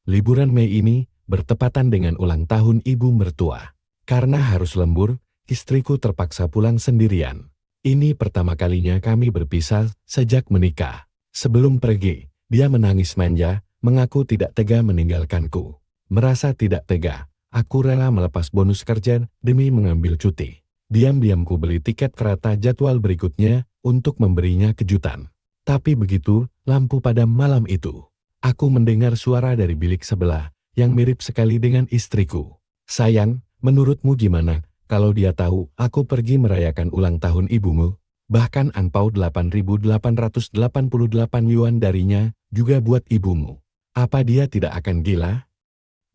Liburan Mei ini bertepatan dengan ulang tahun ibu mertua. Karena harus lembur, istriku terpaksa pulang sendirian. Ini pertama kalinya kami berpisah sejak menikah. Sebelum pergi, dia menangis manja, mengaku tidak tega meninggalkanku. Merasa tidak tega, aku rela melepas bonus kerja demi mengambil cuti. Diam-diam ku beli tiket kereta jadwal berikutnya untuk memberinya kejutan. Tapi begitu lampu padam malam itu, aku mendengar suara dari bilik sebelah yang mirip sekali dengan istriku. Sayang, menurutmu gimana kalau dia tahu aku pergi merayakan ulang tahun ibumu? Bahkan angpau 8.888 yuan darinya juga buat ibumu. Apa dia tidak akan gila?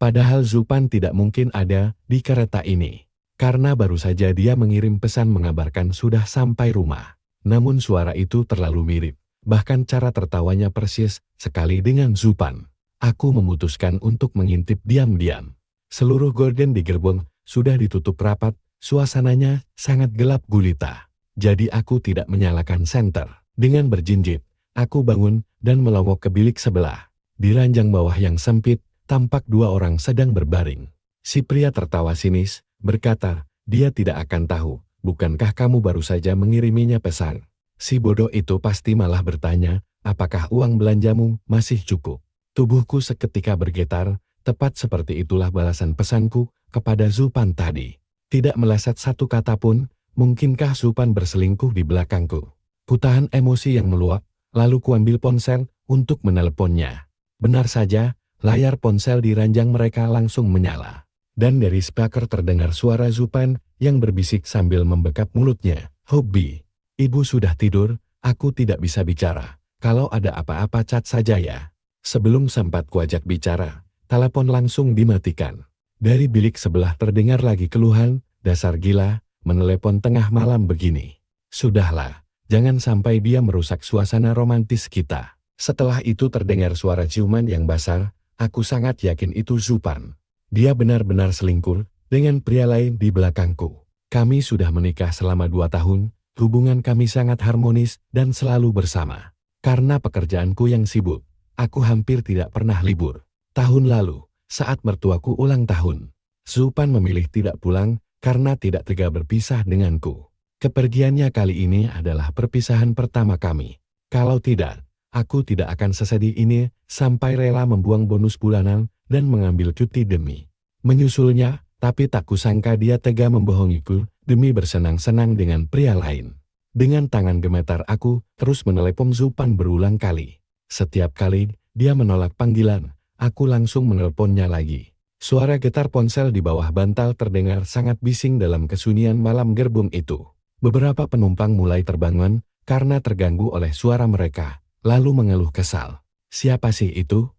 Padahal Zupan tidak mungkin ada di kereta ini. Karena baru saja dia mengirim pesan mengabarkan sudah sampai rumah. Namun suara itu terlalu mirip. Bahkan cara tertawanya persis sekali dengan Zupan. Aku memutuskan untuk mengintip diam-diam. Seluruh gorden di gerbong sudah ditutup rapat, suasananya sangat gelap gulita. Jadi aku tidak menyalakan senter. Dengan berjinjit, aku bangun dan melongok ke bilik sebelah. Di ranjang bawah yang sempit, tampak dua orang sedang berbaring. Si pria tertawa sinis, berkata, dia tidak akan tahu, bukankah kamu baru saja mengiriminya pesan? Si bodoh itu pasti malah bertanya, apakah uang belanjamu masih cukup? Tubuhku seketika bergetar, tepat seperti itulah balasan pesanku kepada Zupan tadi. Tidak meleset satu kata pun, mungkinkah Zupan berselingkuh di belakangku? Kutahan emosi yang meluap, lalu kuambil ponsel untuk meneleponnya. Benar saja, layar ponsel di ranjang mereka langsung menyala. Dan dari speaker terdengar suara Zupan yang berbisik sambil membekap mulutnya. Hobi, ibu sudah tidur, aku tidak bisa bicara. Kalau ada apa-apa cat saja ya. Sebelum sempat kuajak bicara, telepon langsung dimatikan. Dari bilik sebelah terdengar lagi keluhan, dasar gila, menelepon tengah malam begini. Sudahlah, jangan sampai dia merusak suasana romantis kita. Setelah itu terdengar suara ciuman yang basar, aku sangat yakin itu Zupan. Dia benar-benar selingkuh dengan pria lain di belakangku. Kami sudah menikah selama 2 tahun, hubungan kami sangat harmonis dan selalu bersama. Karena pekerjaanku yang sibuk, aku hampir tidak pernah libur. Tahun lalu, saat mertuaku ulang tahun, Zupan memilih tidak pulang karena tidak tega berpisah denganku. Kepergiannya kali ini adalah perpisahan pertama kami. Kalau tidak, aku tidak akan sesedih ini sampai rela membuang bonus bulanan dan mengambil cuti demi menyusulnya, tapi tak kusangka dia tega membohongiku demi bersenang-senang dengan pria lain. Dengan tangan gemetar aku terus menelepon Zupan berulang kali. Setiap kali dia menolak panggilan, aku langsung menelponnya lagi. Suara getar ponsel di bawah bantal terdengar sangat bising dalam kesunyian malam gerbong itu. Beberapa penumpang mulai terbangun karena terganggu oleh suara mereka, lalu mengeluh kesal. Siapa sih itu?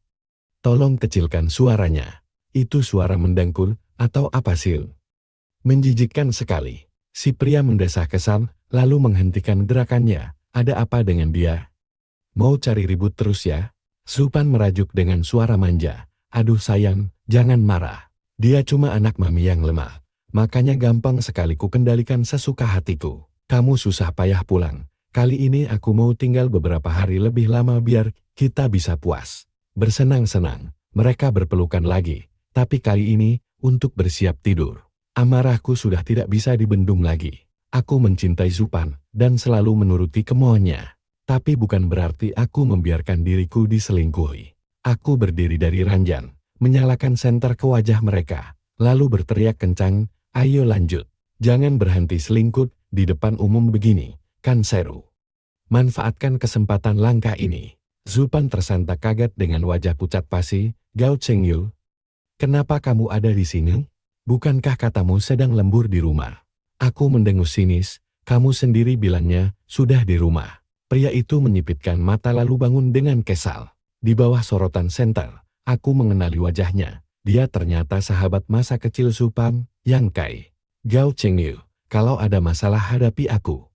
Tolong kecilkan suaranya. Itu suara mendengkur atau apa sih? Menjijikkan sekali. Si pria mendesah kesal, lalu menghentikan gerakannya. Ada apa dengan dia? Mau cari ribut terus ya? Zupan merajuk dengan suara manja. Aduh sayang, jangan marah. Dia cuma anak mami yang lemah. Makanya gampang sekali ku kendalikan sesuka hatiku. Kamu susah payah pulang. Kali ini aku mau tinggal beberapa hari lebih lama biar kita bisa puas. Bersenang-senang, mereka berpelukan lagi, tapi kali ini untuk bersiap tidur. Amarahku sudah tidak bisa dibendung lagi. Aku mencintai Zupan dan selalu menuruti kemauannya. Tapi bukan berarti aku membiarkan diriku diselingkuhi. Aku berdiri dari ranjang, menyalakan senter ke wajah mereka, lalu berteriak kencang, ayo lanjut. Jangan berhenti selingkuh di depan umum begini, kan seru. Manfaatkan kesempatan langka ini. Zupan tersentak kaget dengan wajah pucat pasi. Gao Chengyu, kenapa kamu ada di sini? Bukankah katamu sedang lembur di rumah? Aku mendengus sinis, kamu sendiri bilangnya sudah di rumah. Pria itu menyipitkan mata lalu bangun dengan kesal. Di bawah sorotan senter, aku mengenali wajahnya. Dia ternyata sahabat masa kecil Zupan, Yang Kai. Gao Chengyu, kalau ada masalah hadapi aku.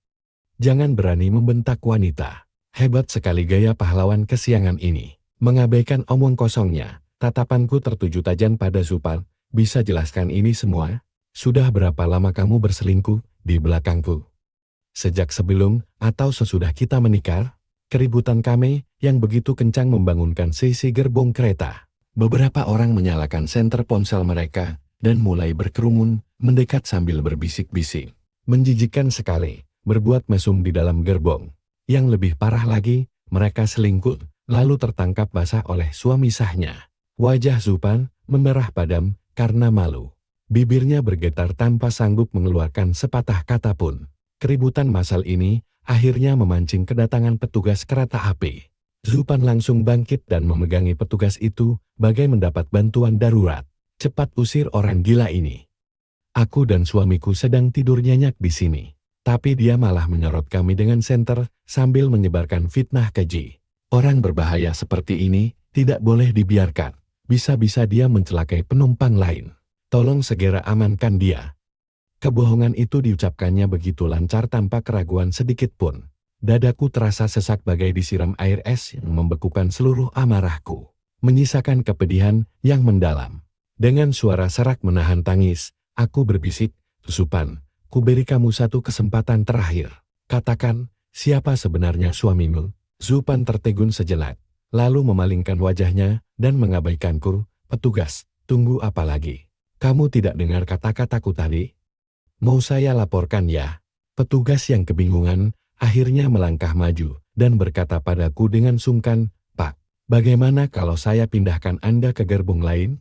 Jangan berani membentak wanita. Hebat sekali gaya pahlawan kesiangan ini. Mengabaikan omong kosongnya, tatapanku tertuju tajam pada Zupan. Bisa jelaskan ini semua? Sudah berapa lama kamu berselingkuh di belakangku? Sejak sebelum atau sesudah kita menikah? Keributan kami yang begitu kencang membangunkan sisi gerbong kereta. Beberapa orang menyalakan senter ponsel mereka dan mulai berkerumun, mendekat sambil berbisik-bisik. Menjijikkan sekali, berbuat mesum di dalam gerbong. Yang lebih parah lagi, mereka selingkuh, lalu tertangkap basah oleh suami sahnya. Wajah Zupan memerah padam karena malu. Bibirnya bergetar tanpa sanggup mengeluarkan sepatah kata pun. Keributan massal ini akhirnya memancing kedatangan petugas kereta api. Zupan langsung bangkit dan memegangi petugas itu bagai mendapat bantuan darurat. Cepat usir orang gila ini. Aku dan suamiku sedang tidur nyenyak di sini. Tapi dia malah menyorot kami dengan senter sambil menyebarkan fitnah keji. Orang berbahaya seperti ini tidak boleh dibiarkan. Bisa-bisa dia mencelakai penumpang lain. Tolong segera amankan dia. Kebohongan itu diucapkannya begitu lancar tanpa keraguan sedikit pun. Dadaku terasa sesak bagai disiram air es yang membekukan seluruh amarahku. Menyisakan kepedihan yang mendalam. Dengan suara serak menahan tangis, aku berbisik, Zupan, ku beri kamu satu kesempatan terakhir. Katakan, siapa sebenarnya suamimu? Zupan tertegun sejenak, lalu memalingkan wajahnya dan mengabaikanku. Petugas, tunggu apa lagi? Kamu tidak dengar kata-kataku tadi? Mau saya laporkan ya? Petugas yang kebingungan akhirnya melangkah maju dan berkata padaku dengan sungkan, Pak, bagaimana kalau saya pindahkan Anda ke gerbong lain?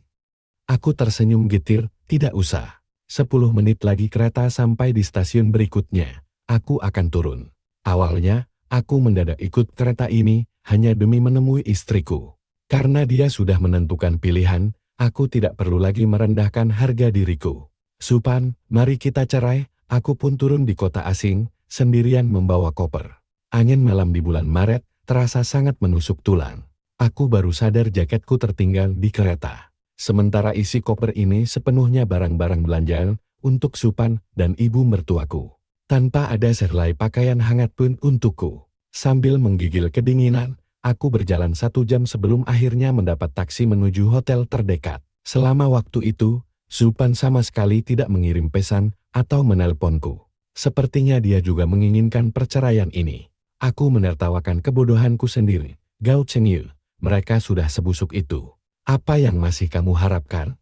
Aku tersenyum getir, tidak usah. 10 menit lagi kereta sampai di stasiun berikutnya. Aku akan turun. Awalnya, aku mendadak ikut kereta ini hanya demi menemui istriku. Karena dia sudah menentukan pilihan, aku tidak perlu lagi merendahkan harga diriku. Zupan, mari kita cerai. Aku pun turun di kota asing, sendirian membawa koper. Angin malam di bulan Maret terasa sangat menusuk tulang. Aku baru sadar jaketku tertinggal di kereta. Sementara isi koper ini sepenuhnya barang-barang belanjaan untuk Zupan dan ibu mertuaku. Tanpa ada sehelai pakaian hangat pun untukku. Sambil menggigil kedinginan, aku berjalan 1 jam sebelum akhirnya mendapat taksi menuju hotel terdekat. Selama waktu itu, Zupan sama sekali tidak mengirim pesan atau menelponku. Sepertinya dia juga menginginkan perceraian ini. Aku menertawakan kebodohanku sendiri. Gao Chengyu, mereka sudah sebusuk itu. Apa yang masih kamu harapkan?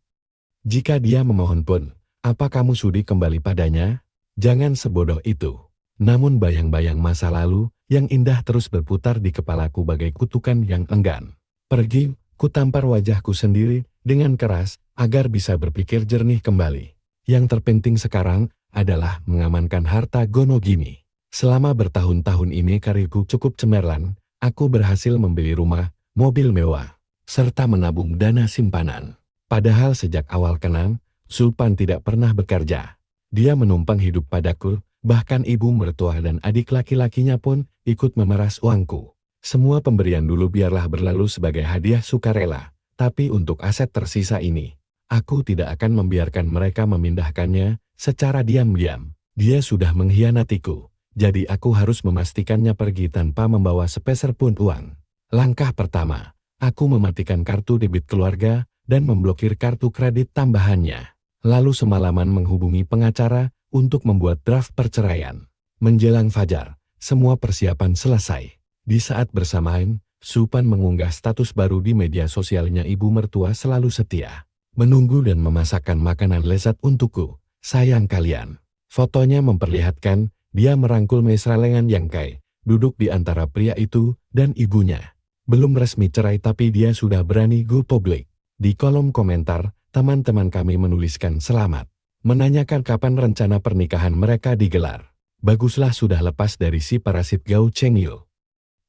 Jika dia memohon pun, apa kamu sudi kembali padanya? Jangan sebodoh itu. Namun bayang-bayang masa lalu yang indah terus berputar di kepalaku bagai kutukan yang enggan. Pergi, ku tampar wajahku sendiri dengan keras agar bisa berpikir jernih kembali. Yang terpenting sekarang adalah mengamankan harta Gonogini. Selama bertahun-tahun ini karirku cukup cemerlang, aku berhasil membeli rumah, mobil mewah, serta menabung dana simpanan. Padahal sejak awal kenal, Zupan tidak pernah bekerja. Dia menumpang hidup padaku, bahkan ibu mertua dan adik laki-lakinya pun ikut memeras uangku. Semua pemberian dulu biarlah berlalu sebagai hadiah sukarela, tapi untuk aset tersisa ini, aku tidak akan membiarkan mereka memindahkannya secara diam-diam. Dia sudah mengkhianatiku, jadi aku harus memastikannya pergi tanpa membawa sepeser pun uang. Langkah pertama, aku mematikan kartu debit keluarga dan memblokir kartu kredit tambahannya. Lalu semalaman menghubungi pengacara untuk membuat draft perceraian. Menjelang fajar, semua persiapan selesai. Di saat bersamaan, Zupan mengunggah status baru di media sosialnya. Ibu mertua selalu setia, menunggu dan memasakkan makanan lezat untukku. Sayang kalian. Fotonya memperlihatkan dia merangkul mesra lengan Yang Kai, duduk di antara pria itu dan ibunya. Belum resmi cerai tapi dia sudah berani go public. Di kolom komentar, teman-teman kami menuliskan selamat, menanyakan kapan rencana pernikahan mereka digelar. Baguslah sudah lepas dari si parasit Gao Chengyu.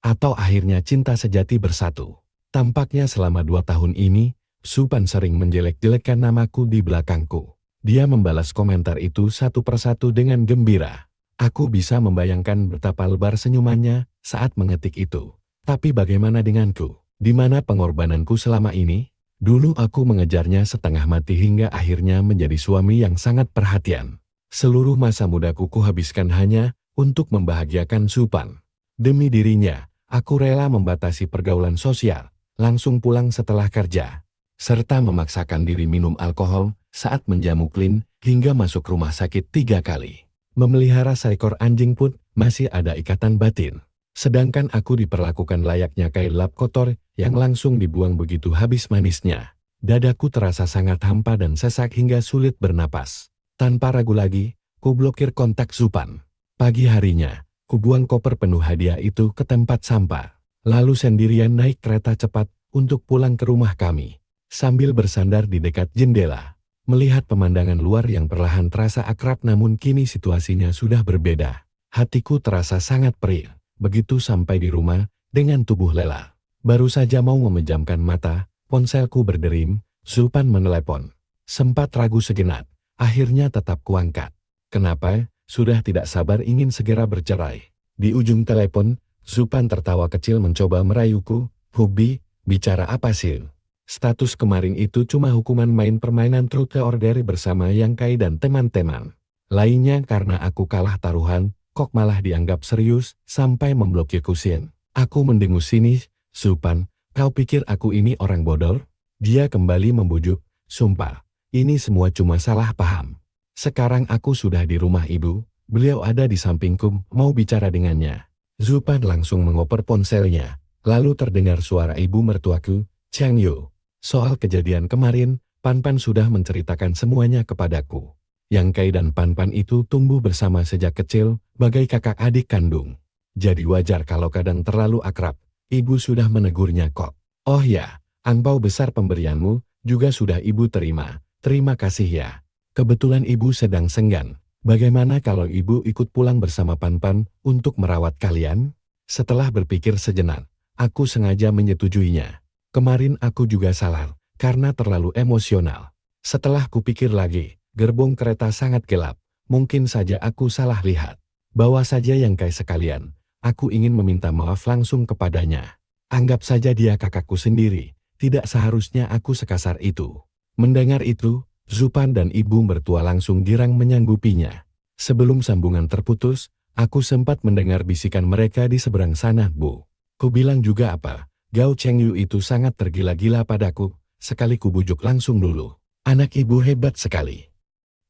Atau akhirnya cinta sejati bersatu. Tampaknya selama 2 tahun ini, Zupan sering menjelek-jelekkan namaku di belakangku. Dia membalas komentar itu satu persatu dengan gembira. Aku bisa membayangkan betapa lebar senyumannya saat mengetik itu. Tapi bagaimana denganku? Di mana pengorbananku selama ini? Dulu aku mengejarnya setengah mati hingga akhirnya menjadi suami yang sangat perhatian. Seluruh masa mudaku kuhabiskan hanya untuk membahagiakan Zupan. Demi dirinya, aku rela membatasi pergaulan sosial, langsung pulang setelah kerja, serta memaksakan diri minum alkohol saat menjamu klin hingga masuk rumah sakit 3 kali. Memelihara seekor anjing pun masih ada ikatan batin. Sedangkan aku diperlakukan layaknya kain lap kotor yang langsung dibuang begitu habis manisnya. Dadaku terasa sangat hampa dan sesak hingga sulit bernapas. Tanpa ragu lagi, ku blokir kontak Zupan. Pagi harinya, ku buang koper penuh hadiah itu ke tempat sampah. Lalu sendirian naik kereta cepat untuk pulang ke rumah kami. Sambil bersandar di dekat jendela, melihat pemandangan luar yang perlahan terasa akrab namun kini situasinya sudah berbeda. Hatiku terasa sangat perih. Begitu sampai di rumah, dengan tubuh lelah. Baru saja mau memejamkan mata, ponselku berderim, Zupan menelepon. Sempat ragu sejenak, akhirnya tetap kuangkat. Kenapa? Sudah tidak sabar ingin segera bercerai. Di ujung telepon, Zupan tertawa kecil mencoba merayuku. Hubi, bicara apa sih? Status kemarin itu cuma hukuman main permainan truth order bersama Yang Kai dan teman-teman lainnya karena aku kalah taruhan, kok malah dianggap serius, sampai memblokir Kusin. Aku mendengus sinis. Zupan, kau pikir aku ini orang bodoh? Dia kembali membujuk. Sumpah, ini semua cuma salah paham. Sekarang aku sudah di rumah ibu, beliau ada di sampingku, mau bicara dengannya. Zupan langsung mengoper ponselnya, lalu terdengar suara ibu mertuaku, Chang Yu. Soal kejadian kemarin, Pan sudah menceritakan semuanya kepadaku. Yang Kai dan Pan itu tumbuh bersama sejak kecil, bagai kakak adik kandung. Jadi wajar kalau kadang terlalu akrab. Ibu sudah menegurnya kok. Oh ya, angpau besar pemberianmu juga sudah ibu terima. Terima kasih ya. Kebetulan ibu sedang senggan. Bagaimana kalau ibu ikut pulang bersama Pan untuk merawat kalian? Setelah berpikir sejenak, aku sengaja menyetujuinya. Kemarin aku juga salah, karena terlalu emosional. Setelah kupikir lagi, gerbong kereta sangat gelap. Mungkin saja aku salah lihat. Bawa saja Yang Kai sekalian. Aku ingin meminta maaf langsung kepadanya. Anggap saja dia kakakku sendiri. Tidak seharusnya aku sekasar itu. Mendengar itu, Zupan dan ibu mertua langsung girang menyanggupinya. Sebelum sambungan terputus, aku sempat mendengar bisikan mereka di seberang sana, Bu. Ku bilang juga apa, Gao Cheng Yu itu sangat tergila-gila padaku. Sekali ku bujuk langsung dulu. Anak ibu hebat sekali.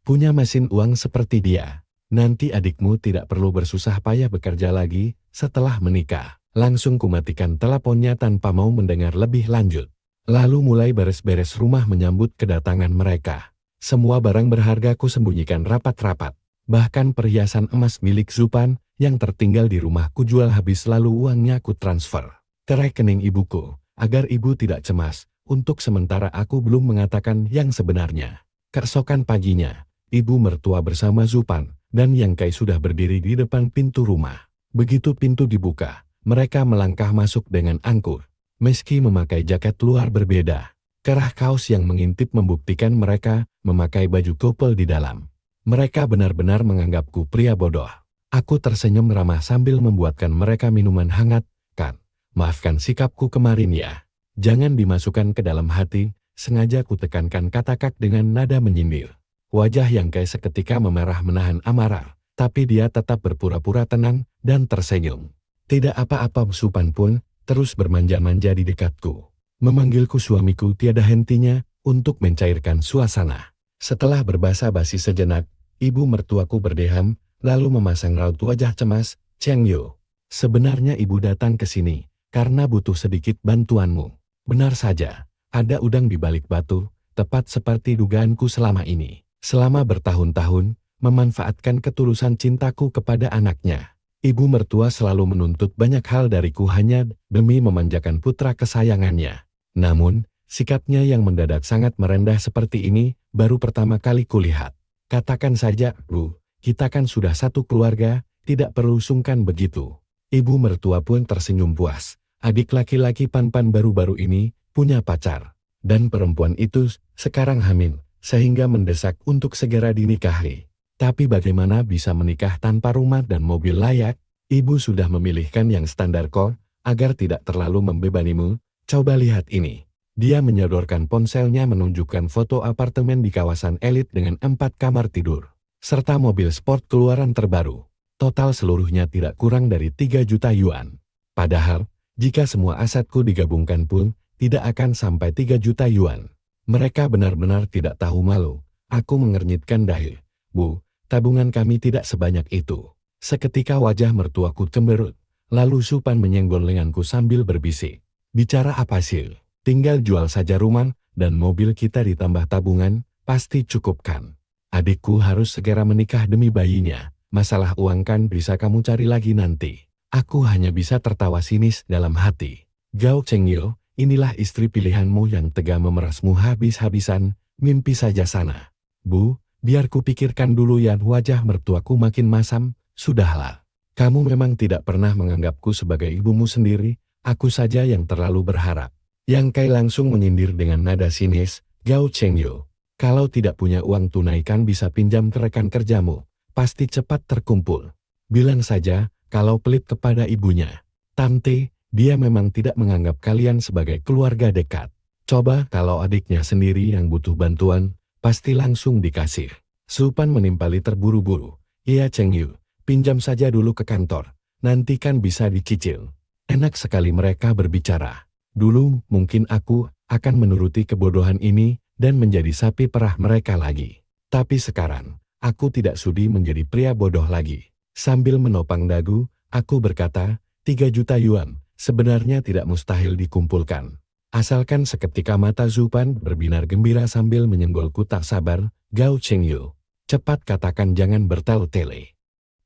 Punya mesin uang seperti dia. Nanti adikmu tidak perlu bersusah payah bekerja lagi setelah menikah. Langsung kumatikan teleponnya tanpa mau mendengar lebih lanjut. Lalu mulai beres-beres rumah menyambut kedatangan mereka. Semua barang berharga ku sembunyikan rapat-rapat. Bahkan perhiasan emas milik Zupan yang tertinggal di rumah ku jual habis lalu uangnya ku transfer ke rekening ibuku. Agar ibu tidak cemas, untuk sementara aku belum mengatakan yang sebenarnya. Keesokan paginya, ibu mertua bersama Zupan dan Yang Kai sudah berdiri di depan pintu rumah. Begitu pintu dibuka, mereka melangkah masuk dengan angkuh. Meski memakai jaket luar berbeda, kerah kaos yang mengintip membuktikan mereka memakai baju couple di dalam. Mereka benar-benar menganggapku pria bodoh. Aku tersenyum ramah sambil membuatkan mereka minuman hangat. Kan, maafkan sikapku kemarin ya. Jangan dimasukkan ke dalam hati, sengaja kutekankan kata Kak dengan nada menyindir. Wajah Yang Kai seketika memerah menahan amarah, tapi dia tetap berpura-pura tenang dan tersenyum. Tidak apa-apa. Zupan pun terus bermanja-manja di dekatku. Memanggilku suamiku tiada hentinya untuk mencairkan suasana. Setelah berbasa-basi sejenak, ibu mertuaku berdeham, lalu memasang raut wajah cemas. Cheng Yu, sebenarnya ibu datang ke sini karena butuh sedikit bantuanmu. Benar saja, ada udang di balik batu, tepat seperti dugaanku selama ini. Selama bertahun-tahun, memanfaatkan ketulusan cintaku kepada anaknya. Ibu mertua selalu menuntut banyak hal dariku hanya demi memanjakan putra kesayangannya. Namun, sikapnya yang mendadak sangat merendah seperti ini, baru pertama kali kulihat. Katakan saja, Bu, kita kan sudah satu keluarga, tidak perlu sungkan begitu. Ibu mertua pun tersenyum puas. Adik laki-laki Pan baru-baru ini punya pacar. Dan perempuan itu sekarang hamil. Sehingga mendesak untuk segera dinikahi. Tapi bagaimana bisa menikah tanpa rumah dan mobil layak? Ibu sudah memilihkan yang standar kok, agar tidak terlalu membebanimu. Coba lihat ini. Dia menyodorkan ponselnya menunjukkan foto apartemen di kawasan elit dengan 4 kamar tidur. Serta mobil sport keluaran terbaru. Total seluruhnya tidak kurang dari 3 juta yuan. Padahal, jika semua asetku digabungkan pun, tidak akan sampai 3 juta yuan. Mereka benar-benar tidak tahu malu. Aku mengernyitkan dahi. Bu, tabungan kami tidak sebanyak itu. Seketika wajah mertuaku cemberut. Lalu Zupan menyenggol lenganku sambil berbisik. Bicara apa sih? Tinggal jual saja rumah dan mobil kita ditambah tabungan, pasti cukup kan? Adikku harus segera menikah demi bayinya. Masalah uang kan bisa kamu cari lagi nanti. Aku hanya bisa tertawa sinis dalam hati. Gao Chengyu, inilah istri pilihanmu yang tega memerasmu habis-habisan, mimpi saja sana. Bu, biar ku pikirkan dulu ya. Wajah mertuaku makin masam. Sudahlah. Kamu memang tidak pernah menganggapku sebagai ibumu sendiri, aku saja yang terlalu berharap. Yang Kai langsung menyindir dengan nada sinis, Gao Chengyu. Kalau tidak punya uang tunai kan bisa pinjam ke rekan kerjamu, pasti cepat terkumpul. Bilang saja, kalau pelit kepada ibunya. Tante, dia memang tidak menganggap kalian sebagai keluarga dekat. Coba kalau adiknya sendiri yang butuh bantuan, pasti langsung dikasih. Supan menimpali terburu-buru. Iya Chengyu, pinjam saja dulu ke kantor, nanti kan bisa dicicil. Enak sekali mereka berbicara. Dulu mungkin aku akan menuruti kebodohan ini, dan menjadi sapi perah mereka lagi. Tapi sekarang, aku tidak sudi menjadi pria bodoh lagi. Sambil menopang dagu, aku berkata, 3 juta yuan, sebenarnya tidak mustahil dikumpulkan. Asalkan seketika mata Zupan berbinar gembira sambil menyenggolku tak sabar, Gao Chengyu. Cepat katakan jangan bertele-tele.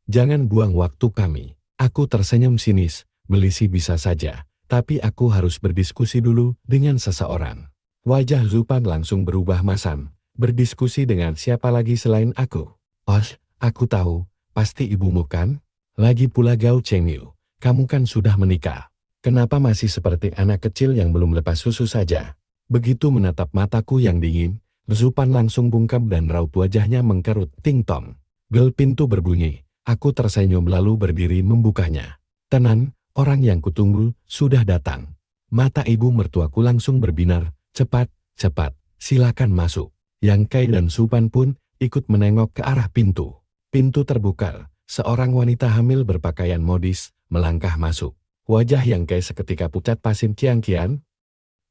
Jangan buang waktu kami. Aku tersenyum sinis, beli bisa saja, tapi aku harus berdiskusi dulu dengan seseorang. Wajah Zupan langsung berubah masam. Berdiskusi dengan siapa lagi selain aku? Oh, aku tahu, pasti ibumu kan? Lagi pula Gao Chengyu, kamu kan sudah menikah. Kenapa masih seperti anak kecil yang belum lepas susu saja? Begitu menatap mataku yang dingin, Zupan langsung bungkam dan raut wajahnya mengkerut. Ting-tong. Bel pintu berbunyi. Aku tersenyum lalu berdiri membukanya. Tenan, orang yang kutunggu sudah datang. Mata ibu mertuaku langsung berbinar. Cepat, cepat, silakan masuk. Yang Kai dan Supan pun ikut menengok ke arah pintu. Pintu terbuka, seorang wanita hamil berpakaian modis melangkah masuk. Wajah Yang Kai seketika pucat. Pasim Qiangqian,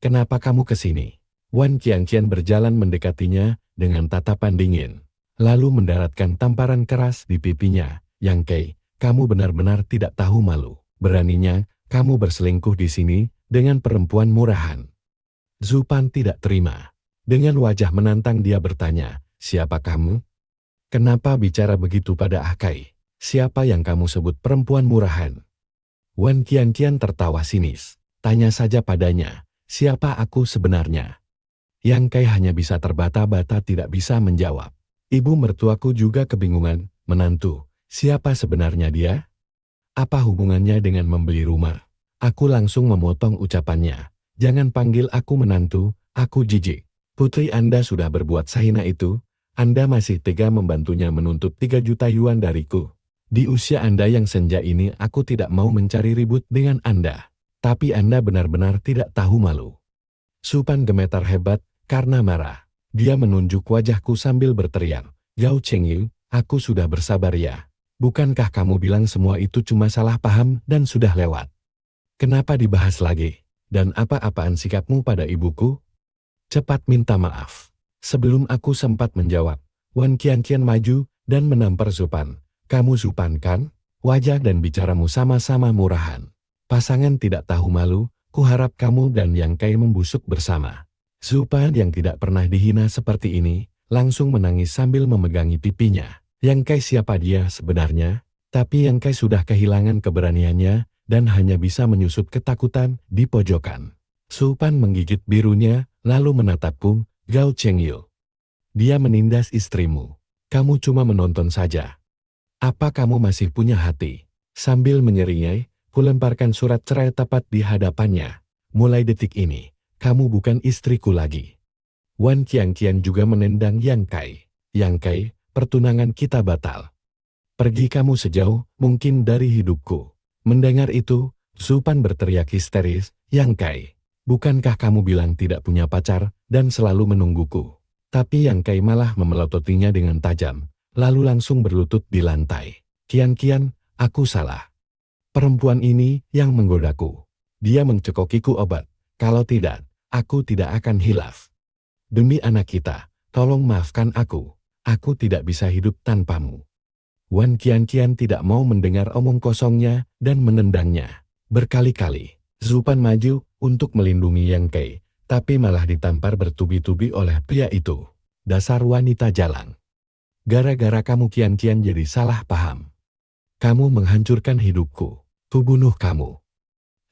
kenapa kamu ke sini? Wan Qiangqian berjalan mendekatinya dengan tatapan dingin, lalu mendaratkan tamparan keras di pipinya. Yang Kai, kamu benar-benar tidak tahu malu. Beraninya kamu berselingkuh di sini dengan perempuan murahan. Zupan tidak terima. Dengan wajah menantang dia bertanya, siapa kamu? Kenapa bicara begitu pada Kai? Siapa yang kamu sebut perempuan murahan? Wan Qiangqian tertawa sinis. Tanya saja padanya, siapa aku sebenarnya? Yang Kai hanya bisa terbata-bata tidak bisa menjawab. Ibu mertuaku juga kebingungan, menantu, siapa sebenarnya dia? Apa hubungannya dengan membeli rumah? Aku langsung memotong ucapannya. Jangan panggil aku menantu, aku jijik. Putri Anda sudah berbuat sahina itu, Anda masih tega membantunya menuntut 3 juta yuan dariku. Di usia Anda yang senja ini aku tidak mau mencari ribut dengan Anda. Tapi Anda benar-benar tidak tahu malu. Supan gemetar hebat karena marah. Dia menunjuk wajahku sambil berteriak, Gao Chengyu, aku sudah bersabar ya. Bukankah kamu bilang semua itu cuma salah paham dan sudah lewat? Kenapa dibahas lagi? Dan apa-apaan sikapmu pada ibuku? Cepat minta maaf. Sebelum aku sempat menjawab, Wan Qiangqian maju dan menampar Zupan. Kamu Zupan kan? Wajah dan bicaramu sama-sama murahan. Pasangan tidak tahu malu, kuharap kamu dan Yang Kai membusuk bersama. Zupan yang tidak pernah dihina seperti ini, langsung menangis sambil memegangi pipinya. Yang Kai siapa dia sebenarnya? Tapi Yang Kai sudah kehilangan keberaniannya, dan hanya bisa menyusut ketakutan di pojokan. Supan menggigit birunya, lalu menatapku, Gao Chengyu. Dia menindas istrimu. Kamu cuma menonton saja. Apa kamu masih punya hati? Sambil menyeringai, kulemparkan surat cerai tepat di hadapannya. Mulai detik ini, kamu bukan istriku lagi. Wan Qiangqian juga menendang Yang Kai. Yang Kai, pertunangan kita batal. Pergi kamu sejauh mungkin dari hidupku. Mendengar itu, Zupan berteriak histeris, Yang Kai, bukankah kamu bilang tidak punya pacar dan selalu menungguku? Tapi Yang Kai malah memelototinya dengan tajam, lalu langsung berlutut di lantai. Qiangqian, aku salah. Perempuan ini yang menggodaku. Dia mencekokiku obat. Kalau tidak, aku tidak akan hilaf. Demi anak kita, tolong maafkan aku. Aku tidak bisa hidup tanpamu. Wan Qiangqian tidak mau mendengar omong kosongnya dan menendangnya. Berkali-kali, Zupan maju untuk melindungi Yang Kai, tapi malah ditampar bertubi-tubi oleh pria itu. Dasar wanita jalang. Gara-gara kamu kian-kian jadi salah paham. Kamu menghancurkan hidupku. Kubunuh kamu.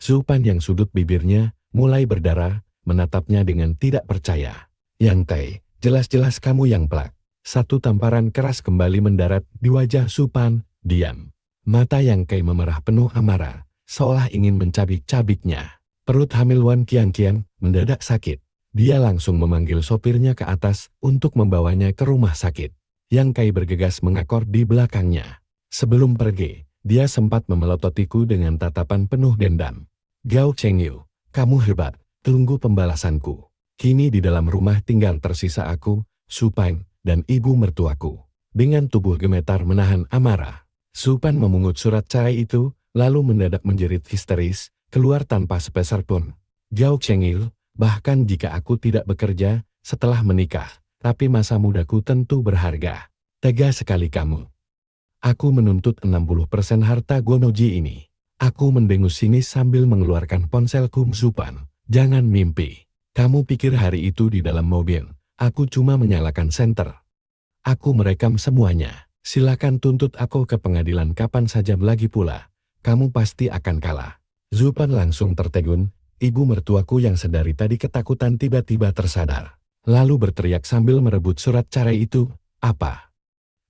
Zupan yang sudut bibirnya mulai berdarah, menatapnya dengan tidak percaya. Yang Kai, jelas-jelas kamu yang plak. Satu tamparan keras kembali mendarat di wajah Zupan. Diam. Mata Yang Kai memerah penuh amarah, seolah ingin mencabik-cabiknya. Perut hamil Wan Qianqian mendadak sakit. Dia langsung memanggil sopirnya ke atas untuk membawanya ke rumah sakit. Yang Kai bergegas mengakor di belakangnya. Sebelum pergi, dia sempat memelototiku dengan tatapan penuh dendam. Gao Chengyu, kamu hebat, tunggu pembalasanku. Kini di dalam rumah tinggal tersisa aku, Zupan, dan ibu mertuaku. Dengan tubuh gemetar menahan amarah, Zupan memungut surat cerai itu, lalu mendadak menjerit histeris, keluar tanpa sepeser pun. Gao Chengyu, bahkan jika aku tidak bekerja setelah menikah, tapi masa mudaku tentu berharga. Tega sekali kamu. Aku menuntut 60% harta Guonoji ini. Aku mendengus sinis sambil mengeluarkan ponselku. Zupan, jangan mimpi. Kamu pikir hari itu di dalam mobil, aku cuma menyalakan senter. Aku merekam semuanya. Silakan tuntut aku ke pengadilan kapan saja lagi pula. Kamu pasti akan kalah. Zupan langsung tertegun. Ibu mertuaku yang sedari tadi ketakutan tiba-tiba tersadar. Lalu berteriak sambil merebut surat cerai itu. Apa?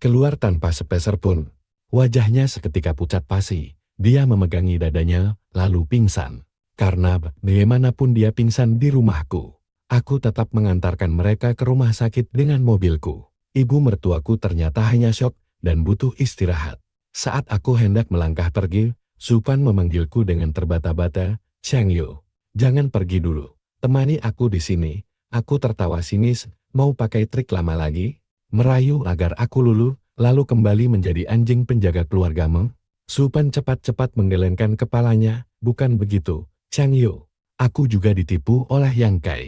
Keluar tanpa sepeser pun. Wajahnya seketika pucat pasi. Dia memegangi dadanya, lalu pingsan. Karena bagaimanapun dia pingsan di rumahku. Aku tetap mengantarkan mereka ke rumah sakit dengan mobilku. Ibu mertuaku ternyata hanya syok dan butuh istirahat. Saat aku hendak melangkah pergi, Zupan memanggilku dengan terbata-bata, Chengyu, jangan pergi dulu. Temani aku di sini. Aku tertawa sinis, mau pakai trik lama lagi? Merayu agar aku luluh, lalu kembali menjadi anjing penjaga keluargamu? Zupan cepat-cepat menggelengkan kepalanya, bukan begitu, Chengyu. Aku juga ditipu oleh Yang Kai.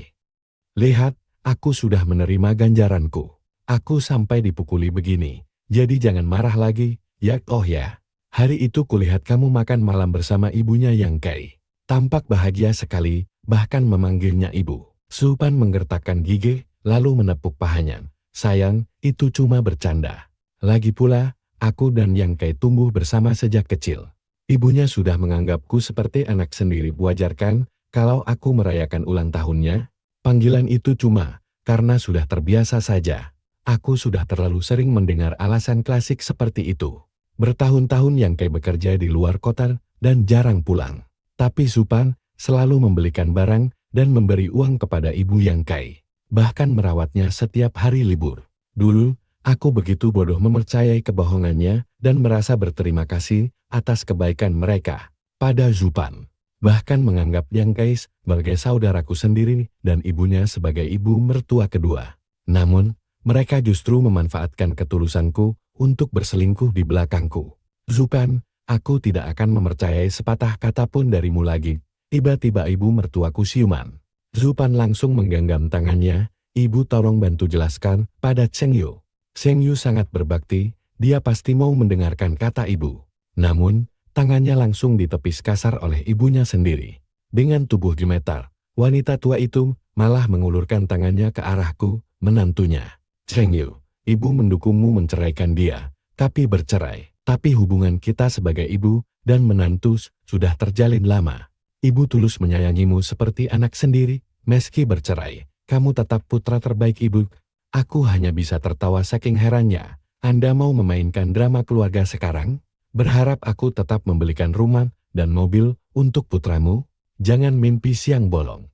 Lihat, aku sudah menerima ganjaranku. Aku sampai dipukuli begini, jadi jangan marah lagi, ya. Oh ya, hari itu kulihat kamu makan malam bersama ibunya Yang Kai. Tampak bahagia sekali, bahkan memanggilnya ibu. Zupan menggertakkan gigi, lalu menepuk pahanya. Sayang, itu cuma bercanda. Lagi pula, aku dan Yang Kai tumbuh bersama sejak kecil. Ibunya sudah menganggapku seperti anak sendiri. Wajar kan, kalau aku merayakan ulang tahunnya? Panggilan itu cuma karena sudah terbiasa saja. Aku sudah terlalu sering mendengar alasan klasik seperti itu. Bertahun-tahun Yang Kai bekerja di luar kota dan jarang pulang. Tapi Zupan selalu membelikan barang dan memberi uang kepada ibu Yang Kai. Bahkan merawatnya setiap hari libur. Dulu, aku begitu bodoh mempercayai kebohongannya dan merasa berterima kasih atas kebaikan mereka pada Zupan. Bahkan menganggap Yang Kai sebagai saudaraku sendiri dan ibunya sebagai ibu mertua kedua. Namun, mereka justru memanfaatkan ketulusanku untuk berselingkuh di belakangku. Zupan, aku tidak akan mempercayai sepatah kata pun darimu lagi. Tiba-tiba ibu mertuaku siuman. Zupan langsung menggenggam tangannya. Ibu tolong bantu jelaskan pada Chengyu. Chengyu sangat berbakti, dia pasti mau mendengarkan kata ibu. Namun, tangannya langsung ditepis kasar oleh ibunya sendiri. Dengan tubuh gemetar, wanita tua itu malah mengulurkan tangannya ke arahku, menantunya. Chengyu, ibu mendukungmu menceraikan dia, tapi bercerai. Tapi hubungan kita sebagai ibu dan menantu sudah terjalin lama. Ibu tulus menyayangimu seperti anak sendiri, meski bercerai. Kamu tetap putra terbaik ibu. Aku hanya bisa tertawa saking herannya. Anda mau memainkan drama keluarga sekarang? Berharap aku tetap membelikan rumah dan mobil untuk putramu? Jangan mimpi siang bolong.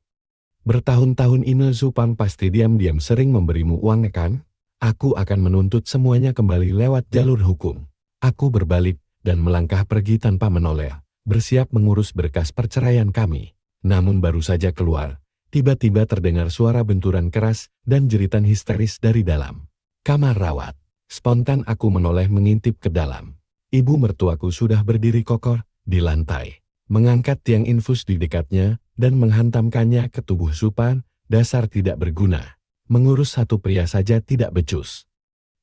Bertahun-tahun ini Zupan pasti diam-diam sering memberimu uang kan? Aku akan menuntut semuanya kembali lewat jalur hukum. Aku berbalik dan melangkah pergi tanpa menoleh, bersiap mengurus berkas perceraian kami. Namun baru saja keluar, tiba-tiba terdengar suara benturan keras dan jeritan histeris dari dalam kamar rawat. Spontan aku menoleh mengintip ke dalam. Ibu mertuaku sudah berdiri kokoh di lantai, mengangkat tiang infus di dekatnya dan menghantamkannya ke tubuh Zupan. Dasar tidak berguna. Mengurus satu pria saja tidak becus.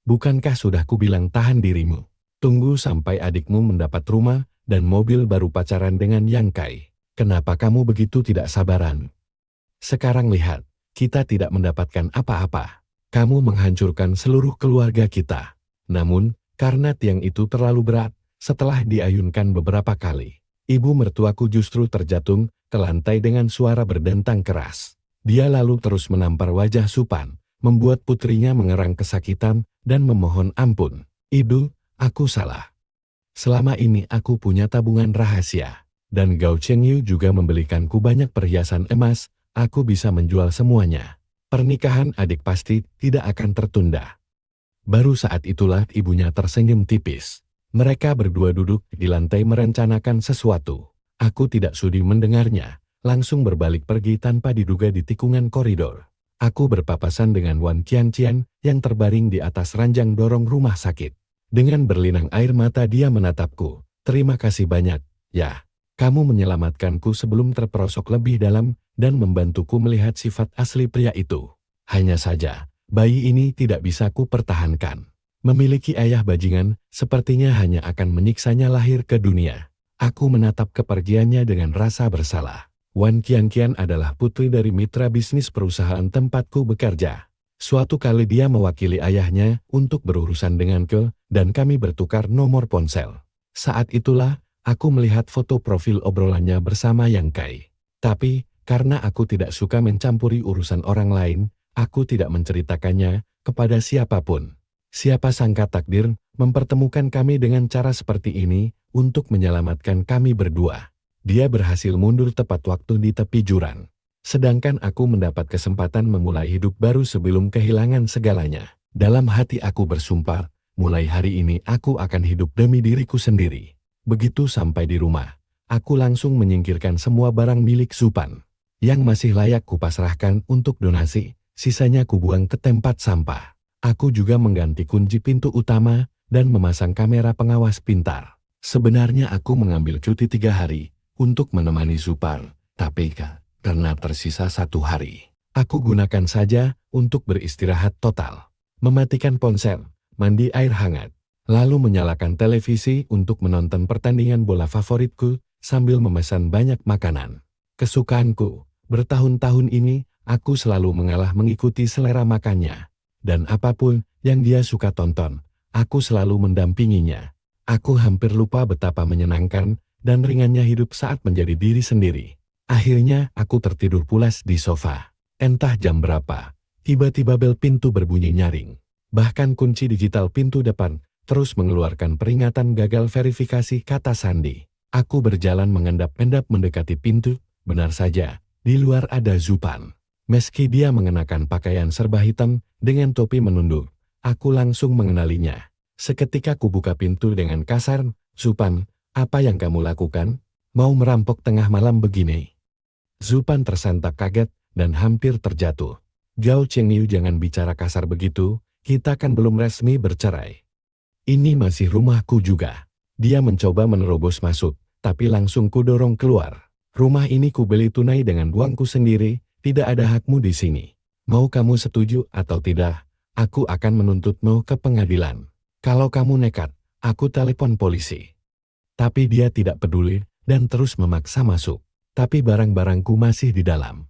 Bukankah sudah kubilang tahan dirimu? Tunggu sampai adikmu mendapat rumah dan mobil baru pacaran dengan Yang Kai. Kenapa kamu begitu tidak sabaran? Sekarang lihat, kita tidak mendapatkan apa-apa. Kamu menghancurkan seluruh keluarga kita. Namun, karena tiang itu terlalu berat, setelah diayunkan beberapa kali, ibu mertuaku justru terjatuh ke lantai dengan suara berdentang keras. Dia lalu terus menampar wajah Supan, membuat putrinya mengerang kesakitan dan memohon ampun. Ibu, aku salah. Selama ini aku punya tabungan rahasia. Dan Gao Chengyu juga membelikanku banyak perhiasan emas, aku bisa menjual semuanya. Pernikahan adik pasti tidak akan tertunda. Baru saat itulah ibunya tersenyum tipis. Mereka berdua duduk di lantai merencanakan sesuatu. Aku tidak sudi mendengarnya, langsung berbalik pergi tanpa diduga di tikungan koridor. Aku berpapasan dengan Wan Qianqian yang terbaring di atas ranjang dorong rumah sakit. Dengan berlinang air mata dia menatapku. Terima kasih banyak, ya. Kamu menyelamatkanku sebelum terperosok lebih dalam dan membantuku melihat sifat asli pria itu. Hanya saja, bayi ini tidak bisa ku pertahankan. Memiliki ayah bajingan, sepertinya hanya akan menyiksanya lahir ke dunia. Aku menatap kepergiannya dengan rasa bersalah. Wan Qianqian adalah putri dari mitra bisnis perusahaan tempatku bekerja. Suatu kali dia mewakili ayahnya untuk berurusan denganku, dan kami bertukar nomor ponsel. Saat itulah, aku melihat foto profil obrolannya bersama Yang Kai. Tapi, karena aku tidak suka mencampuri urusan orang lain, aku tidak menceritakannya kepada siapapun. Siapa sangka takdir mempertemukan kami dengan cara seperti ini untuk menyelamatkan kami berdua. Dia berhasil mundur tepat waktu di tepi jurang. Sedangkan aku mendapat kesempatan memulai hidup baru sebelum kehilangan segalanya. Dalam hati aku bersumpah, mulai hari ini aku akan hidup demi diriku sendiri. Begitu sampai di rumah, aku langsung menyingkirkan semua barang milik Supan. Yang masih layak kupasrahkan untuk donasi, sisanya kubuang ke tempat sampah. Aku juga mengganti kunci pintu utama dan memasang kamera pengawas pintar. Sebenarnya aku mengambil cuti 3 hari untuk menemani Supan, tapi karena tersisa 1 hari, aku gunakan saja untuk beristirahat total. Mematikan ponsel, mandi air hangat, lalu menyalakan televisi untuk menonton pertandingan bola favoritku sambil memesan banyak makanan. Kesukaanku, bertahun-tahun ini, aku selalu mengalah mengikuti selera makannya. Dan apapun yang dia suka tonton, aku selalu mendampinginya. Aku hampir lupa betapa menyenangkan dan ringannya hidup saat menjadi diri sendiri. Akhirnya aku tertidur pulas di sofa. Entah jam berapa, tiba-tiba bel pintu berbunyi nyaring. Bahkan kunci digital pintu depan terus mengeluarkan peringatan gagal verifikasi kata sandi. Aku berjalan mengendap-endap mendekati pintu, benar saja, di luar ada Supan. Meski dia mengenakan pakaian serba hitam dengan topi menunduk, aku langsung mengenalinya. Seketika ku buka pintu dengan kasar, Supan, apa yang kamu lakukan? Mau merampok tengah malam begini? Supan tersentak kaget dan hampir terjatuh. Gao Chengyu, jangan bicara kasar begitu, kita kan belum resmi bercerai. Ini masih rumahku juga. Dia mencoba menerobos masuk, tapi langsung kudorong keluar. Rumah ini kubeli tunai dengan uangku sendiri, tidak ada hakmu di sini. Mau kamu setuju atau tidak, aku akan menuntutmu ke pengadilan. Kalau kamu nekat, aku telepon polisi. Tapi dia tidak peduli dan terus memaksa masuk. Tapi barang-barangku masih di dalam.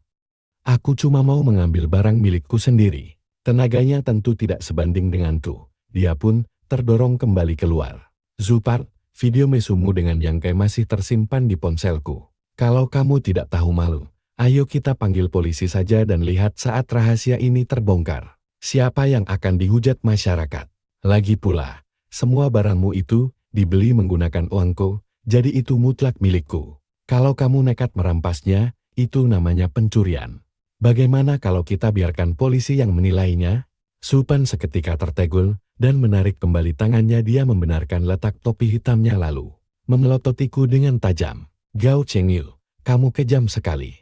Aku cuma mau mengambil barang milikku sendiri. Tenaganya tentu tidak sebanding denganku. Dia pun terdorong kembali keluar. Zupar, video mesumu dengan Yang Kai masih tersimpan di ponselku. Kalau kamu tidak tahu malu, ayo kita panggil polisi saja dan lihat saat rahasia ini terbongkar. Siapa yang akan dihujat masyarakat? Lagi pula, semua barangmu itu dibeli menggunakan uangku, jadi itu mutlak milikku. Kalau kamu nekat merampasnya, itu namanya pencurian. Bagaimana kalau kita biarkan polisi yang menilainya? Supan seketika tertegul dan menarik kembali tangannya. Dia membenarkan letak topi hitamnya lalu memelototiku dengan tajam. Gao Chengyu, kamu kejam sekali.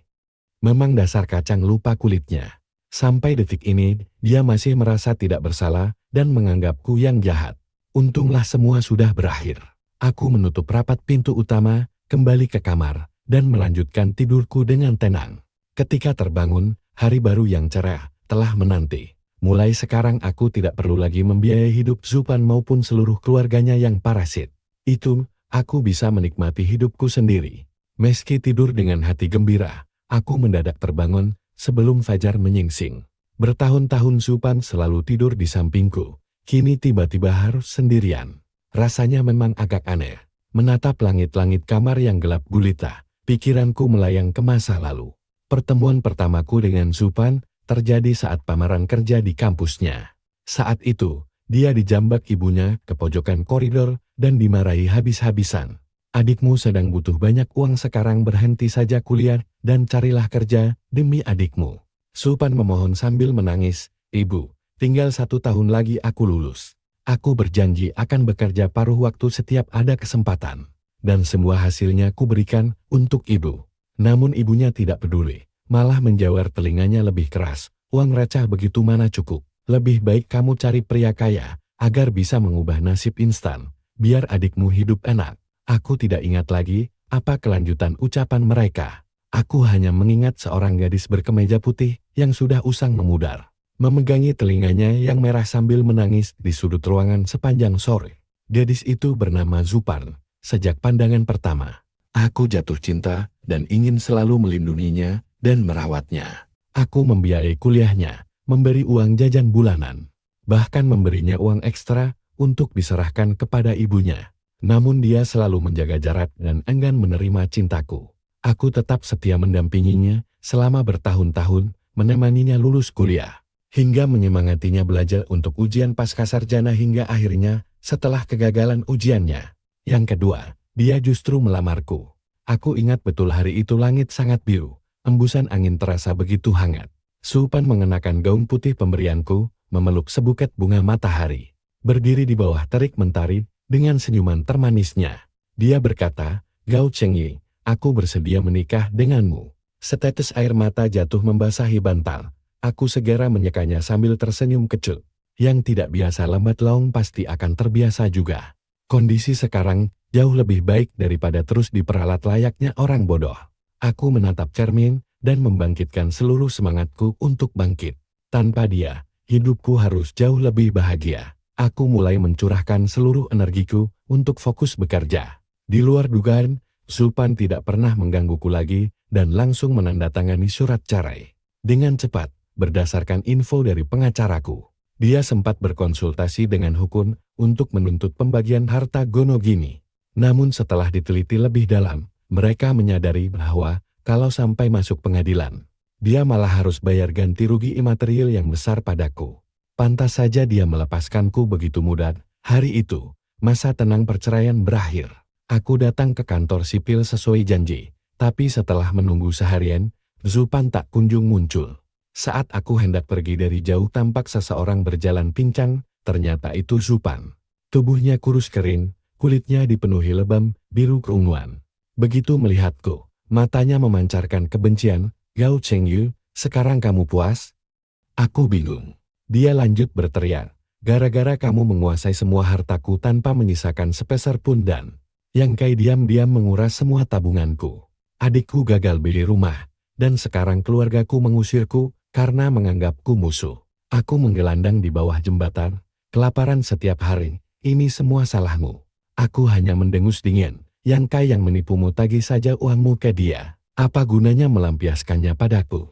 Memang dasar kacang lupa kulitnya. Sampai detik ini, dia masih merasa tidak bersalah dan menganggapku yang jahat. Untunglah semua sudah berakhir. Aku menutup rapat pintu utama, kembali ke kamar, dan melanjutkan tidurku dengan tenang. Ketika terbangun, hari baru yang cerah telah menanti. Mulai sekarang aku tidak perlu lagi membiayai hidup Supan maupun seluruh keluarganya yang parasit. Itu, aku bisa menikmati hidupku sendiri. Meski tidur dengan hati gembira, aku mendadak terbangun sebelum fajar menyingsing. Bertahun-tahun Supan selalu tidur di sampingku. Kini tiba-tiba harus sendirian. Rasanya memang agak aneh. Menatap langit-langit kamar yang gelap gulita, pikiranku melayang ke masa lalu. Pertemuan pertamaku dengan Supan terjadi saat pameran kerja di kampusnya. Saat itu, dia dijambak ibunya ke pojokan koridor dan dimarahi habis-habisan. Adikmu sedang butuh banyak uang sekarang, berhenti saja kuliah dan carilah kerja demi adikmu. Supan memohon sambil menangis, Ibu, tinggal 1 tahun lagi aku lulus. Aku berjanji akan bekerja paruh waktu setiap ada kesempatan. Dan semua hasilnya ku berikan untuk ibu. Namun ibunya tidak peduli, malah menjawar telinganya lebih keras. Uang receh begitu mana cukup. Lebih baik kamu cari pria kaya, agar bisa mengubah nasib instan. Biar adikmu hidup enak. Aku tidak ingat lagi apa kelanjutan ucapan mereka. Aku hanya mengingat seorang gadis berkemeja putih yang sudah usang memudar. Memegangi telinganya yang merah sambil menangis di sudut ruangan sepanjang sore. Gadis itu bernama Zupan. Sejak pandangan pertama, aku jatuh cinta dan ingin selalu melindunginya dan merawatnya. Aku membiayai kuliahnya, memberi uang jajan bulanan, bahkan memberinya uang ekstra untuk diserahkan kepada ibunya. Namun dia selalu menjaga jarak dan enggan menerima cintaku. Aku tetap setia mendampinginya selama bertahun-tahun, menemaninya lulus kuliah. Hingga menyemangatinya belajar untuk ujian pascasarjana hingga akhirnya, setelah kegagalan ujiannya yang kedua, dia justru melamarku. Aku ingat betul hari itu langit sangat biru, embusan angin terasa begitu hangat. Supan mengenakan gaun putih pemberianku, memeluk sebuket bunga matahari. Berdiri di bawah terik mentari, dengan senyuman termanisnya. Dia berkata, Gao Chengyi, aku bersedia menikah denganmu. Setetes air mata jatuh membasahi bantal. Aku segera menyekanya sambil tersenyum kecut. Yang tidak biasa lambat laun pasti akan terbiasa juga. Kondisi sekarang jauh lebih baik daripada terus diperalat layaknya orang bodoh. Aku menatap cermin dan membangkitkan seluruh semangatku untuk bangkit. Tanpa dia, hidupku harus jauh lebih bahagia. Aku mulai mencurahkan seluruh energiku untuk fokus bekerja. Di luar dugaan, Supan tidak pernah menggangguku lagi dan langsung menandatangani surat cerai. Dengan cepat, berdasarkan info dari pengacaraku, dia sempat berkonsultasi dengan Hukun untuk menuntut pembagian harta Gonogini. Namun setelah diteliti lebih dalam, mereka menyadari bahwa kalau sampai masuk pengadilan, dia malah harus bayar ganti rugi imaterial yang besar padaku. Pantas saja dia melepaskanku begitu mudah. Hari itu, masa tenang perceraian berakhir. Aku datang ke kantor sipil sesuai janji, tapi setelah menunggu seharian, Zupan tak kunjung muncul. Saat aku hendak pergi dari jauh, tampak seseorang berjalan pincang, ternyata itu Zupan. Tubuhnya kurus kering, kulitnya dipenuhi lebam biru keunguan. Begitu melihatku, matanya memancarkan kebencian. Gao Chengyu, sekarang kamu puas? Aku bingung. Dia lanjut berteriak, gara-gara kamu menguasai semua hartaku tanpa menyisakan sepeser pun dan yang kayak diam-diam menguras semua tabunganku. Adikku gagal beli rumah, dan sekarang keluargaku mengusirku karena menganggapku musuh. Aku menggelandang di bawah jembatan, kelaparan setiap hari. Ini semua salahmu. Aku hanya mendengus dingin. Yang kayak yang menipumu tagih saja uangmu ke dia. Apa gunanya melampiaskannya padaku?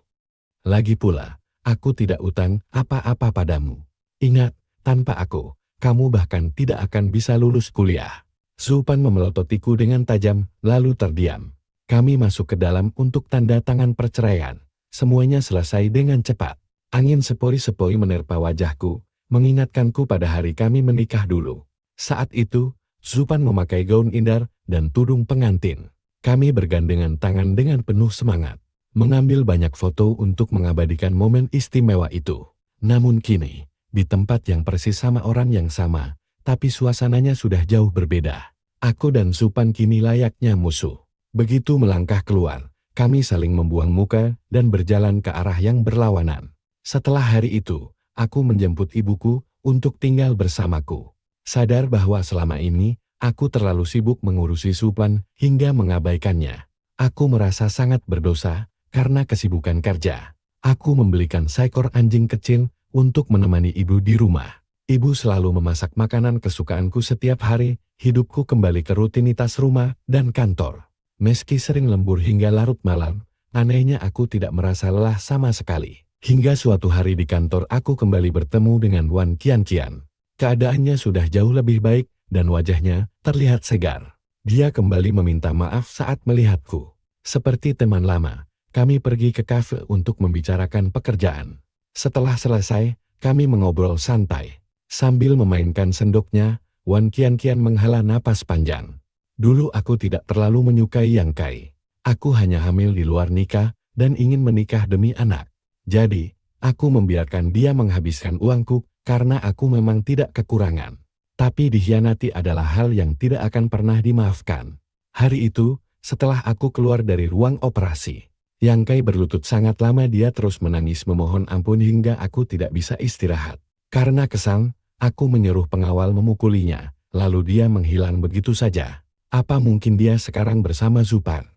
Lagi pula, aku tidak utang apa-apa padamu. Ingat, tanpa aku, kamu bahkan tidak akan bisa lulus kuliah. Supan memelototiku dengan tajam, lalu terdiam. Kami masuk ke dalam untuk tanda tangan perceraian. Semuanya selesai dengan cepat. Angin sepoi-sepoi menerpa wajahku, mengingatkanku pada hari kami menikah dulu. Saat itu, Supan memakai gaun indah dan tudung pengantin. Kami bergandengan tangan dengan penuh semangat, mengambil banyak foto untuk mengabadikan momen istimewa itu. Namun kini, di tempat yang persis sama orang yang sama, tapi suasananya sudah jauh berbeda. Aku dan Supan kini layaknya musuh. Begitu melangkah keluar, kami saling membuang muka dan berjalan ke arah yang berlawanan. Setelah hari itu, aku menjemput ibuku untuk tinggal bersamaku. Sadar bahwa selama ini, aku terlalu sibuk mengurusi Supan hingga mengabaikannya. Aku merasa sangat berdosa karena kesibukan kerja. Aku membelikan seekor anjing kecil untuk menemani ibu di rumah. Ibu selalu memasak makanan kesukaanku setiap hari. Hidupku kembali ke rutinitas rumah dan kantor. Meski sering lembur hingga larut malam, Anehnya aku tidak merasa lelah sama sekali. Hingga suatu hari di kantor aku kembali bertemu dengan Wan Qianqian. Keadaannya sudah jauh lebih baik dan wajahnya terlihat segar. Dia kembali meminta maaf saat melihatku. Seperti teman lama, kami pergi ke kafe untuk membicarakan pekerjaan. Setelah selesai, kami mengobrol santai. Sambil memainkan sendoknya, Wan Qianqian menghela napas panjang. Dulu aku tidak terlalu menyukai Yang Kai. Aku hanya hamil di luar nikah dan ingin menikah demi anak. Jadi, aku membiarkan dia menghabiskan uangku karena aku memang tidak kekurangan. Tapi dikhianati adalah hal yang tidak akan pernah dimaafkan. Hari itu, setelah aku keluar dari ruang operasi, Yang Kai berlutut sangat lama. Dia terus menangis memohon ampun hingga aku tidak bisa istirahat. Karena kesal, aku menyuruh pengawal memukulinya, lalu dia menghilang begitu saja. Apa mungkin dia sekarang bersama Zupan?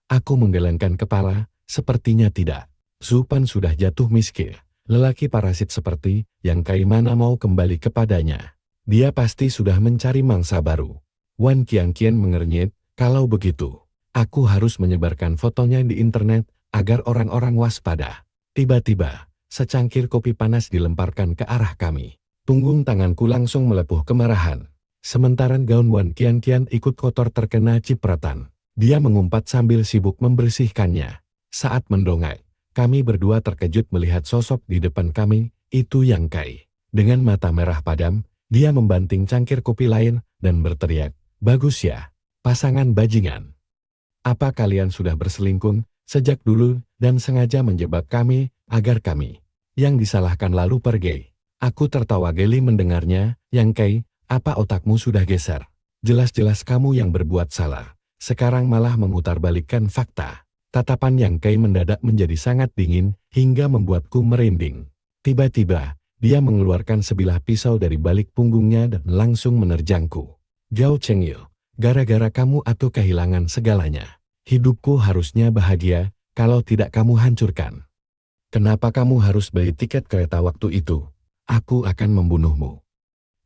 Aku menggelengkan kepala, sepertinya tidak. Zupan sudah jatuh miskin. Lelaki parasit seperti Yang Kai mana mau kembali kepadanya. Dia pasti sudah mencari mangsa baru. Wan Qianqian mengernyit, kalau begitu, aku harus menyebarkan fotonya di internet agar orang-orang waspada. Tiba-tiba, secangkir kopi panas dilemparkan ke arah kami. Punggung tanganku langsung melepuh kemarahan. Sementara gaun Wan Qianqian ikut kotor terkena cipratan. Dia mengumpat sambil sibuk membersihkannya. Saat mendongak, kami berdua terkejut melihat sosok di depan kami, itu Yang Kai. Dengan mata merah padam, dia membanting cangkir kopi lain dan berteriak, "Bagus ya, pasangan bajingan. Apa kalian sudah berselingkuh sejak dulu dan sengaja menjebak kami agar kami yang disalahkan lalu pergi?" Aku tertawa geli mendengarnya. "Yang Kai, apa otakmu sudah geser? Jelas-jelas kamu yang berbuat salah. Sekarang malah memutarbalikkan fakta." Tatapan Yang Kai mendadak menjadi sangat dingin hingga membuatku merinding. Tiba-tiba, dia mengeluarkan sebilah pisau dari balik punggungnya dan langsung menerjangku. "Gao Chengil, gara-gara kamu aku kehilangan segalanya. Hidupku harusnya bahagia, kalau tidak kamu hancurkan. Kenapa kamu harus beli tiket kereta waktu itu? Aku akan membunuhmu."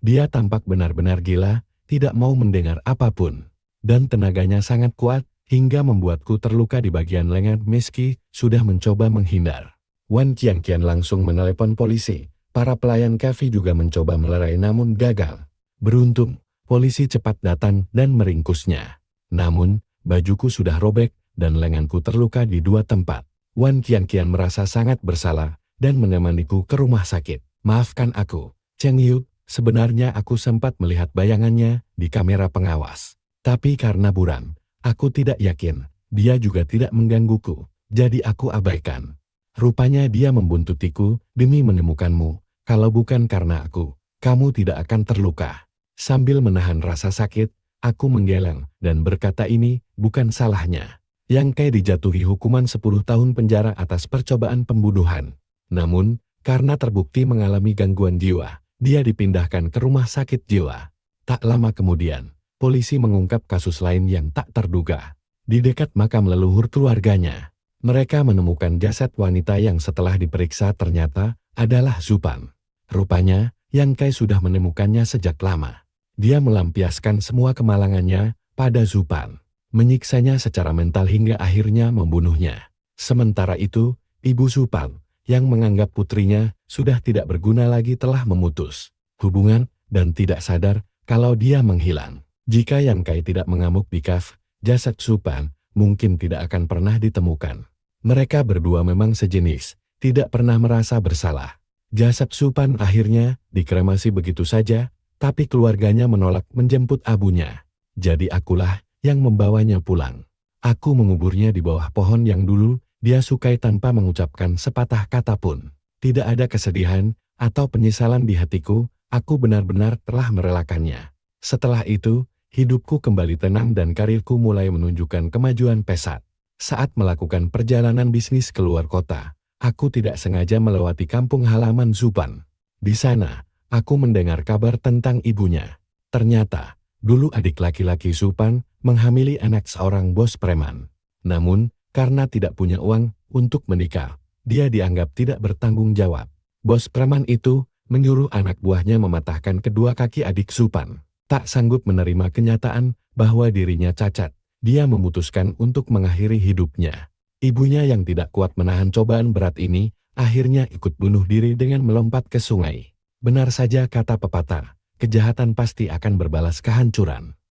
Dia tampak benar-benar gila, tidak mau mendengar apapun. Dan tenaganya sangat kuat, hingga membuatku terluka di bagian lengan meski sudah mencoba menghindar. Wan Qianqian langsung menelepon polisi. Para pelayan kafe juga mencoba melerai namun gagal. Beruntung, polisi cepat datang dan meringkusnya. Namun, bajuku sudah robek dan lenganku terluka di dua tempat. Wan Qianqian merasa sangat bersalah dan menemaniku ke rumah sakit. "Maafkan aku, Cheng Yu, sebenarnya aku sempat melihat bayangannya di kamera pengawas. Tapi karena buram, aku tidak yakin, dia juga tidak menggangguku, jadi aku abaikan. Rupanya dia membuntutiku demi menemukanmu, kalau bukan karena aku, kamu tidak akan terluka." Sambil menahan rasa sakit, aku menggeleng dan berkata ini bukan salahnya. Yang Kai dijatuhi hukuman 10 tahun penjara atas percobaan pembunuhan. Namun, karena terbukti mengalami gangguan jiwa, dia dipindahkan ke rumah sakit jiwa. Tak lama kemudian, polisi mengungkap kasus lain yang tak terduga. Di dekat makam leluhur keluarganya, mereka menemukan jasad wanita yang setelah diperiksa ternyata adalah Zupan. Rupanya, Yang Kai sudah menemukannya sejak lama. Dia melampiaskan semua kemalangannya pada Zupan, menyiksanya secara mental hingga akhirnya membunuhnya. Sementara itu, ibu Zupan, yang menganggap putrinya sudah tidak berguna lagi telah memutus hubungan dan tidak sadar kalau dia menghilang. Jika Yang Kai tidak mengamuk di kafe, jasad Zupan mungkin tidak akan pernah ditemukan. Mereka berdua memang sejenis, tidak pernah merasa bersalah. Jasad Zupan akhirnya dikremasi begitu saja, tapi keluarganya menolak menjemput abunya. Jadi akulah yang membawanya pulang. Aku menguburnya di bawah pohon yang dulu dia sukai tanpa mengucapkan sepatah kata pun. Tidak ada kesedihan atau penyesalan di hatiku, aku benar-benar telah merelakannya. Setelah itu, hidupku kembali tenang dan karirku mulai menunjukkan kemajuan pesat. Saat melakukan perjalanan bisnis keluar kota, aku tidak sengaja melewati kampung halaman Zupan. Di sana, aku mendengar kabar tentang ibunya. Ternyata, dulu adik laki-laki Zupan menghamili anak seorang bos preman. Namun, karena tidak punya uang untuk menikah, dia dianggap tidak bertanggung jawab. Bos preman itu menyuruh anak buahnya mematahkan kedua kaki adik Zupan. Tak sanggup menerima kenyataan bahwa dirinya cacat, dia memutuskan untuk mengakhiri hidupnya. Ibunya yang tidak kuat menahan cobaan berat ini, akhirnya ikut bunuh diri dengan melompat ke sungai. Benar saja kata pepatah, kejahatan pasti akan berbalas kehancuran.